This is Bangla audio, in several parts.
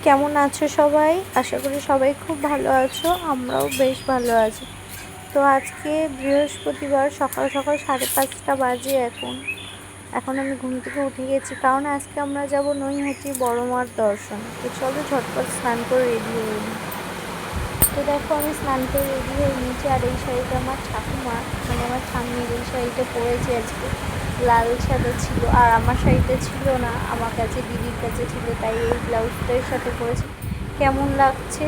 কেমন আছো সবাই? আশা করি সবাই খুব ভালো আছো, আমরাও বেশ ভালো আছি। তো আজকে বৃহস্পতিবার, সকাল সকাল 5:30 বাজে। এখন আমি ঘুম থেকে উঠে গেছি, কারণ আজকে আমরা যাব নৈহাটি বড় মার দর্শন। তো চলো ঝটপট স্নান করে রেডি হয়ে নিই। তো দেখো আমি স্নান করে রেডি হয়ে নিয়েছি, আর এই শাড়িটা আমার ঠাকুমা, মানে আমার ঠাম্মির এই শাড়িটা পরেছি আজকে। লাল সাদা ছিল, আর আমার শাড়িটা ছিল না, আমার কাছে দিদির কাছে ছিল, তাই এই ব্লাউজটার সাথে পরেছি। কেমন লাগছে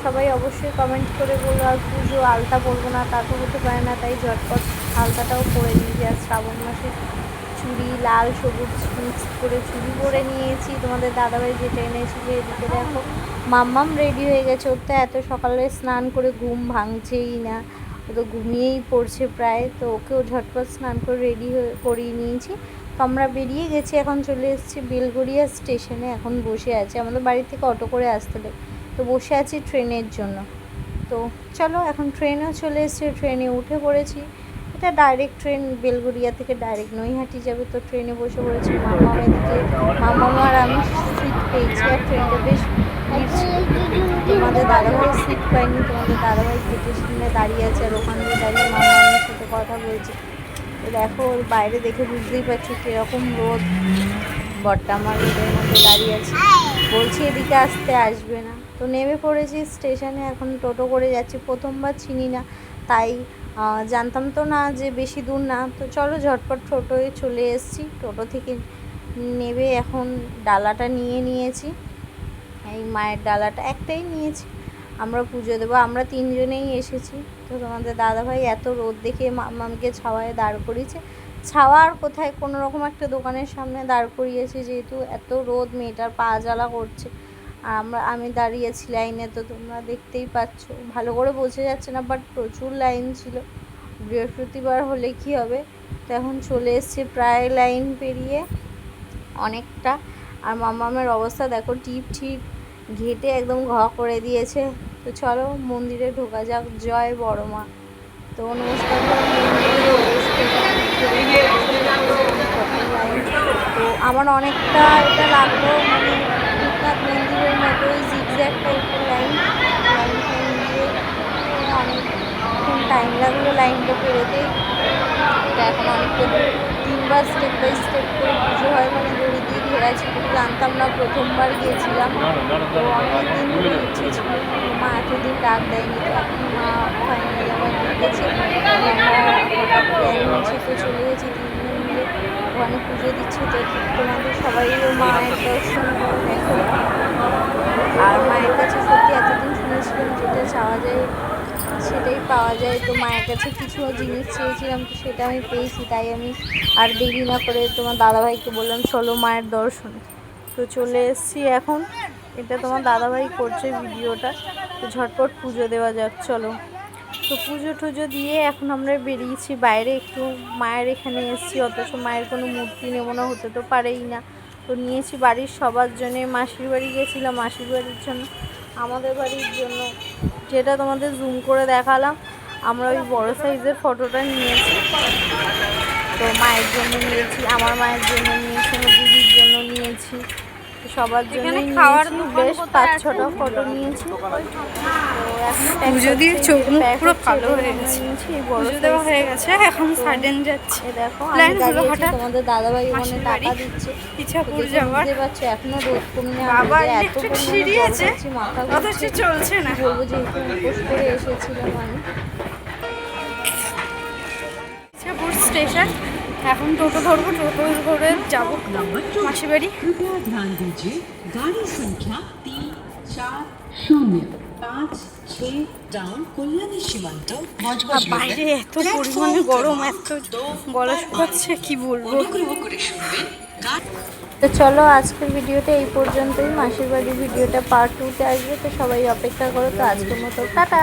সবাই অবশ্যই কমেন্ট করে বলো। আর পুজো আলতা পরবো না তা তো হতে পারে না, তাই ঝটপট আলতাটাও পরে নিয়েছি। আর শ্রাবণ মাসে চুড়ি লাল সবুজ মিক্স করে চুড়ি পরে নিয়েছি। তোমাদের দাদাভাই যেটা এনেছিল, এদিকে দেখো মাম্মাম রেডি হয়ে গেছে। ওর তো এত সকালে স্নান করে ঘুম ভাঙছেই না, ও তো ঘুমিয়েই পড়ছে প্রায়। তো ওকেও ঝটপট স্নান করে রেডি হয়ে করিয়ে নিয়েছি। তো আমরা বেরিয়ে গেছি, এখন চলে এসেছি বেলগড়িয়া স্টেশনে। এখন বসে আছি, আমাদের বাড়ি থেকে অটো করে আসতে হবে, তো বসে আছি ট্রেনের জন্য। তো চলো, এখন ট্রেনও চলে এসেছে, ট্রেনে উঠে পড়েছি। এটা ডাইরেক্ট ট্রেন, বেলগড়িয়া থেকে ডাইরেক্ট নৈহাটি যাবে। তো ট্রেনে বসে পড়েছি, মাম্মা এদিকে, মাম্মা আর আমি সিট পেয়েছি। আর ট্রেনটা বেশ তোমাদের দাদাভাই সিট পাইনি, তোমাদের দাদাভাই গেটের সামনে দাঁড়িয়ে আছে, আর ওখান দিয়ে দাঁড়িয়ে মামার সাথে কথা বলছে। তো দেখো ওর বাইরে দেখে বুঝতেই পারছি কীরকম রোদ। বরটা আমার রোদের মধ্যে দাঁড়িয়ে আছে, বলছি এদিকে আসবে না। তো নেমে পড়েছি স্টেশনে, এখন টোটো করে যাচ্ছি। প্রথমবার চিনি না, তাই জানতাম তো না যে বেশি দূর না। তো চলো ঝটপট টোটোয় চলে এসেছি। টোটো থেকে নেবে এখন ডালাটা নিয়েছি, এই মায়ের ডালাটা একটাই নিয়েছি। আমরা পুজো দেবো, আমরা 3 জনেই এসেছি। তো তোমাদের দাদাভাই এত রোদ দেখে মামাকে ছাওয়ায় দাঁড় করিয়েছে। ছাওয়া আর কোথায়, কোনো রকম একটা দোকানের সামনে দাঁড় করিয়েছে, যেহেতু এত রোদ, মেয়েটার পা জ্বালা করছে। আর আমি দাঁড়িয়েছি লাইনে, তো তোমরা দেখতেই পাচ্ছ, ভালো করে বোঝা যাচ্ছে না, বাট প্রচুর লাইন ছিল। বৃহস্পতিবার হলে কি হবে। তো এখন চলে এসছে প্রায় লাইন পেরিয়ে অনেকটা। আর মামামের অবস্থা দেখো, টিপ ঘেটে একদম ঘ করে দিয়েছে। তো চলো মন্দিরে ঢোকা যাক। জয় বড় মা। তো নমস্কার করে মন্দিরে তো আমার অনেকটা এটা লাগলো, মানে রূপনাথ মন্দিরের মতোই জিগজ্যাগ টাইপের লাইন দিয়ে অনেকক্ষণ টাইম লাগলো লাইনটা পেরোতে। তো এখন অনেকটা 3বার স্টেপ বাই স্টেপ করে পুজো হয়, মানে দড়ি দিয়ে ঘেরা ছিল, জানতাম না, প্রথমবার গিয়েছিলাম। তো অনেকদিন ধরে ইচ্ছে ছিল, মা এতদিন ডাক দেয়নি। তো এখন মা ফাইনালি আমার ডেকেছে, আমরা হঠাৎ প্ল্যান হয়েছে, তো চলে গেছি 3 জন মিলে ওখানে পুজো দিচ্ছে। তো তোমাদের সবাইও মায়ের দর্শন করে দেখো। আর মায়ের কাছে সত্যি এতদিন শুনেছিলাম যেটা চাওয়া যায় সেটাই পাওয়া যায়। তো মায়ের কাছে কিছু জিনিস চেয়েছিলাম, তো সেটা আমি পেয়েছি। তাই আমি আর দেরি না করে তোমার দাদাভাইকে বললাম চলো মায়ের দর্শন। তো চলে এসেছি এখন, এটা তোমার দাদাভাই করছে ভিডিওটা। তো ঝটপট পুজো দেওয়া যাক, চলো। তো পুজো টুজো দিয়ে এখন আমরা বেরিয়েছি বাইরে একটু, মায়ের এখানে এসেছি, অথচ মায়ের কোনো মূর্তি নেবো না, হতে তো পারেই না। তো নিয়েছি বাড়ির সবার জন্যে। মাসির বাড়ি গেছিলাম, মাসির বাড়ির জন্য, আমাদের বাড়ির জন্য, যেটা তোমাদের জুম করে দেখালাম। আমরা ওই বড় সাইজের ফটোটা নিয়েছি। তো মায়ের জন্য নিয়েছি, আমার মায়ের জন্য নিয়েছি, আমার দিদির জন্য নিয়েছি, সবার জন্য নিয়েছি। বেশ 5-6টা ফটো নিয়েছি। তো এখন পুজো দিয়ে চোখ মুখ পুরো কালো হয়ে গেছে, পুজো দেওয়া হয়ে গেছে, এখন সাডেন যাচ্ছে। দেখো আমি দাঁড়িয়েছি, তোমাদের দাদাভাই ওখানে টাকা দিচ্ছে। ইচ্ছাপুর যাওয়ার বুঝতে পারছো, এখনো রোদ কমে এত সিঁড়ি আছে, মাথা ঘুরছে, চলছে না বলবো, যেহেতু উপোস করে এসেছিলাম আমি। ইচ্ছাপুর স্টেশন, এখন টোটো ধরবো, টোটো ধরে যাবো মাসি বাড়ি। ध्यान दीजिए गाड़ी संख्या 34056 ডাউন কল্যাণী সীমান্ত। বাইরে এত পরিমাণে গরম, এত গলা শুকাচ্ছে, কি বলবো। তো চলো আজকের ভিডিওটা এই পর্যন্তই। মাসির বাড়ির ভিডিওটা পার্ট 2-তে আসবে, তো সবাই অপেক্ষা করো। তো আজকের মতো টাটা।